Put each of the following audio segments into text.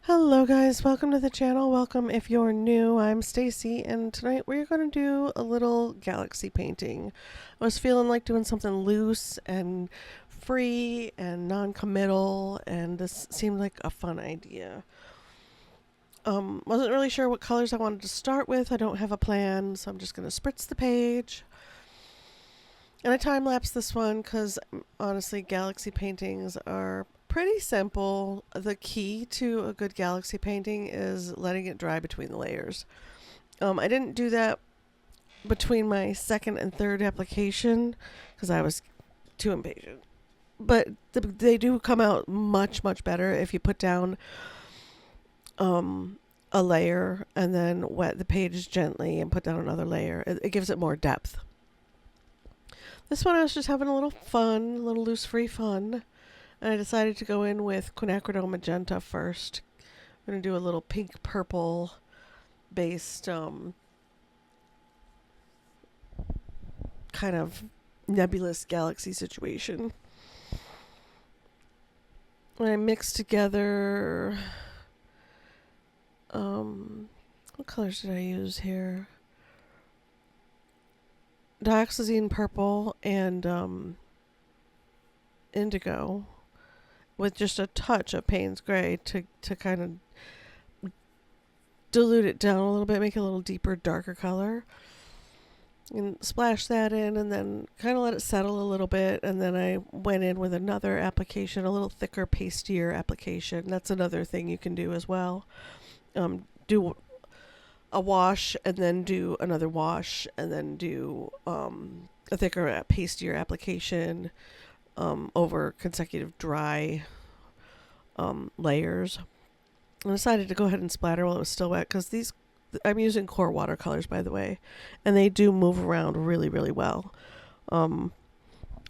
Hello guys, welcome to the channel. Welcome if you're new. I'm Stacy and tonight we're going to do a little galaxy painting. I was feeling like doing something loose and free and non-committal, and this seemed like a fun idea. Wasn't really sure what colors I wanted to start with. I don't have a plan, so I'm just going to spritz the page. And I time-lapse this one because honestly galaxy paintings are pretty simple. The key to a good galaxy painting is letting it dry between the layers. I didn't do that between my second and third application because I was too impatient. But they do come out much, much better if you put down a layer and then wet the page gently and put down another layer. It gives it more depth. This one I was just having a little fun, a little loose free fun. And I decided to go in with quinacridone magenta first. I'm going to do a little pink purple based kind of nebulous galaxy situation. And I mixed together what colors did I use here? Dioxazine purple and indigo, with just a touch of Payne's Gray to kind of dilute it down a little bit, make it a little deeper, darker color. And splash that in and then kind of let it settle a little bit. And then I went in with another application, a little thicker, pastier application. That's another thing you can do as well. Do a wash and then do another wash and then do a thicker, pastier application over consecutive dry layers. I decided to go ahead and splatter while it was still wet because I'm using Qor Watercolors, by the way, and they do move around really, really well. I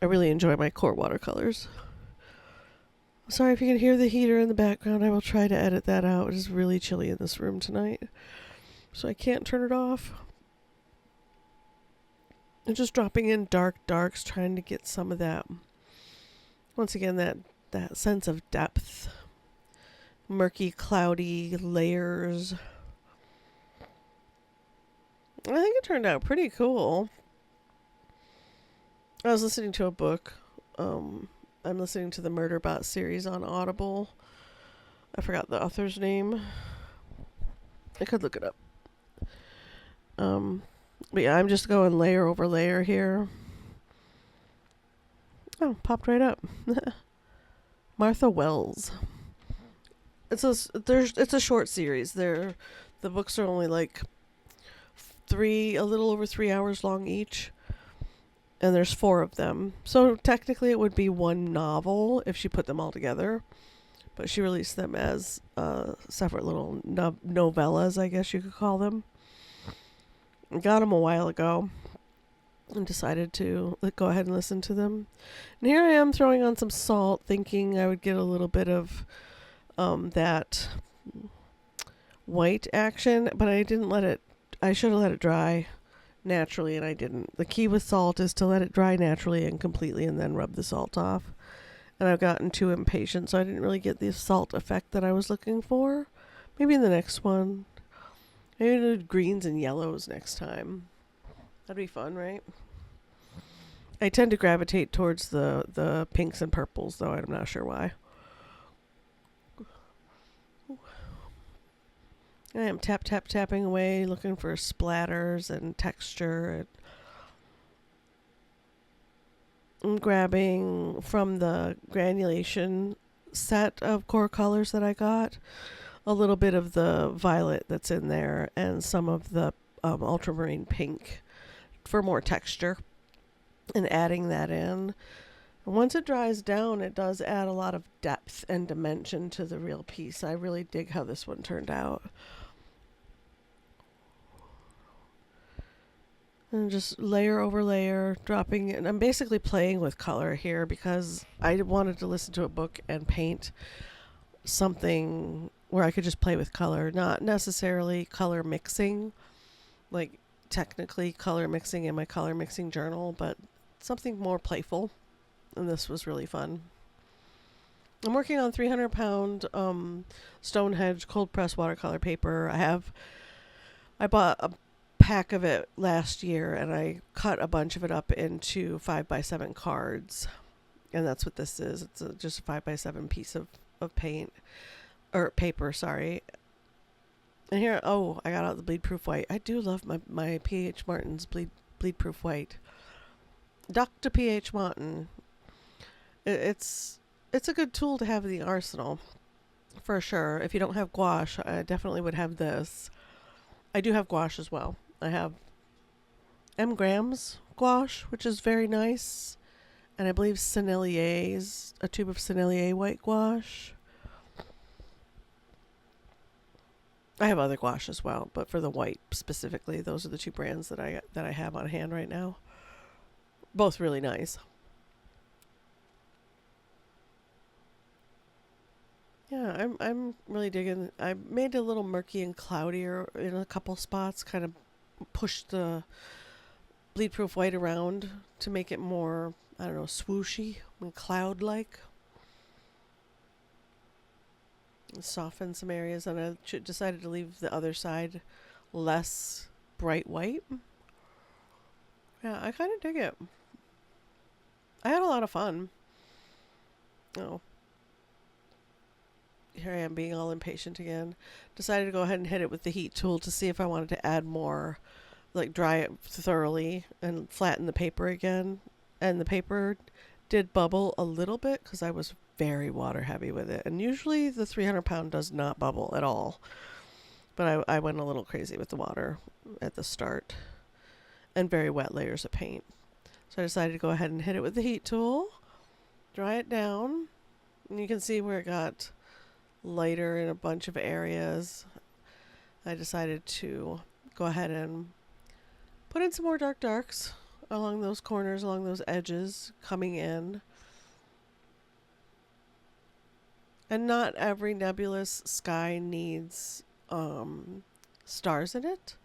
really enjoy my Qor Watercolors. Sorry if you can hear the heater in the background. I will try to edit that out. It is really chilly in this room tonight, so I can't turn it off. I'm just dropping in dark darks, trying to get some of that. Once again, that sense of depth. Murky, cloudy layers. I think it turned out pretty cool. I was listening to a book. I'm listening to the Murderbot series on Audible. I forgot the author's name. I could look it up. But yeah, I'm just going layer over layer here. Oh, popped right up. Martha Wells. It's a short series. The books are only like a little over 3 hours long each, and there's 4 of them. So technically, it would be one novel if she put them all together, but she released them as separate little novellas, I guess you could call them. Got them a while ago and decided to go ahead and listen to them. And here I am throwing on some salt, thinking I would get a little bit of that white action, but I didn't let it. I should have let it dry naturally, and I didn't. The key with salt is to let it dry naturally and completely and then rub the salt off. And I've gotten too impatient, so I didn't really get the salt effect that I was looking for. Maybe in the next one. Maybe do greens and yellows next time. That'd be fun, right? I tend to gravitate towards the pinks and purples, though. I'm not sure why. I am tapping away, looking for splatters and texture. I'm grabbing from the granulation set of Qor colors that I got a little bit of the violet that's in there and some of the ultramarine pink for more texture, and adding that in. Once it dries down, it does add a lot of depth and dimension to the real piece. I really dig how this one turned out. And just layer over layer, dropping it. I'm basically playing with color here because I wanted to listen to a book and paint something where I could just play with color, not necessarily color mixing, like technically color mixing in my color mixing journal, but something more playful. And this was really fun. I'm working on 300-pound Stonehenge cold press watercolor paper. I bought a pack of it last year, and I cut a bunch of it up into 5x7 cards, and that's what this is. It's just a 5x7 piece of paint or paper. Sorry. And here, oh, I got out the bleed proof white. I do love my P.H. Martin's bleed proof white. Dr. P.H. Martin. It's a good tool to have in the arsenal, for sure. If you don't have gouache, I definitely would have this. I do have gouache as well. I have M. Graham's gouache, which is very nice. And I believe Sennelier's, a tube of Sennelier white gouache. I have other gouache as well, but for the white specifically, those are the two brands that I have on hand right now. Both really nice. Yeah, I'm really digging. I made it a little murky and cloudier in a couple spots, kind of pushed the bleed proof white around to make it more, I don't know, swooshy and cloud-like. Soften some areas, and I decided to leave the other side less bright white. Yeah, I kind of dig it. I had a lot of fun. Oh. Here I am being all impatient again. Decided to go ahead and hit it with the heat tool to see if I wanted to add more, like dry it thoroughly and flatten the paper again. And the paper did bubble a little bit because I was very water heavy with it. And usually the 300-pound does not bubble at all. But I went a little crazy with the water at the start. And very wet layers of paint. So I decided to go ahead and hit it with the heat tool. Dry it down. And you can see where it got lighter in a bunch of areas. I decided to go ahead and put in some more darks along those corners, along those edges coming in. And not every nebulous sky needs stars in it.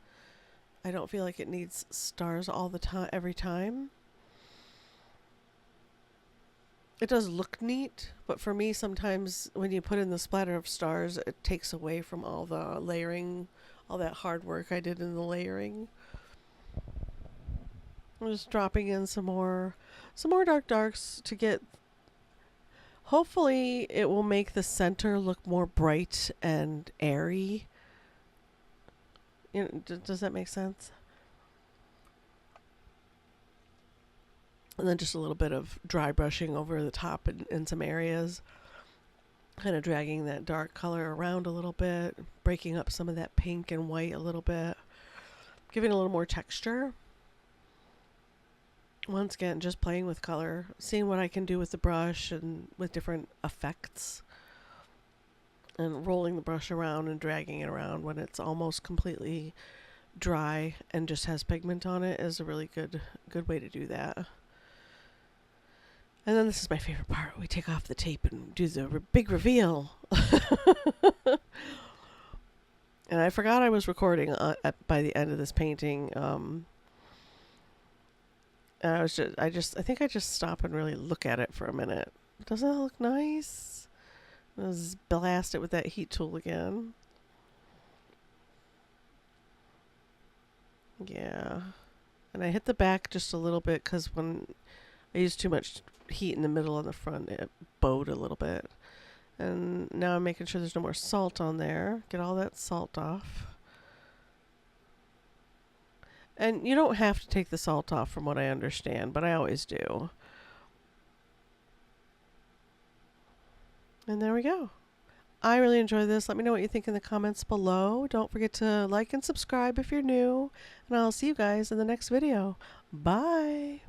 I don't feel like it needs stars all the time, every time. It does look neat, but for me, sometimes when you put in the splatter of stars, it takes away from all the layering, all that hard work I did in the layering. I'm just dropping in some more darks to get. Hopefully, it will make the center look more bright and airy. You know, does that make sense? And then just a little bit of dry brushing over the top in some areas. Kind of dragging that dark color around a little bit. Breaking up some of that pink and white a little bit. Giving a little more texture. Once again, just playing with color. Seeing what I can do with the brush and with different effects. And rolling the brush around and dragging it around when it's almost completely dry and just has pigment on it is a really good way to do that. And then this is my favorite part. We take off the tape and do the big reveal. And I forgot I was recording by the end of this painting. And I think I just stop and really look at it for a minute. Doesn't that look nice? Let's blast it with that heat tool again. Yeah. And I hit the back just a little bit because when I used too much heat in the middle and the front, it bowed a little bit. And now I'm making sure there's no more salt on there. Get all that salt off. And you don't have to take the salt off from what I understand, but I always do. And there we go. I really enjoy this. Let me know what you think in the comments below. Don't forget to like and subscribe if you're new. And I'll see you guys in the next video. Bye.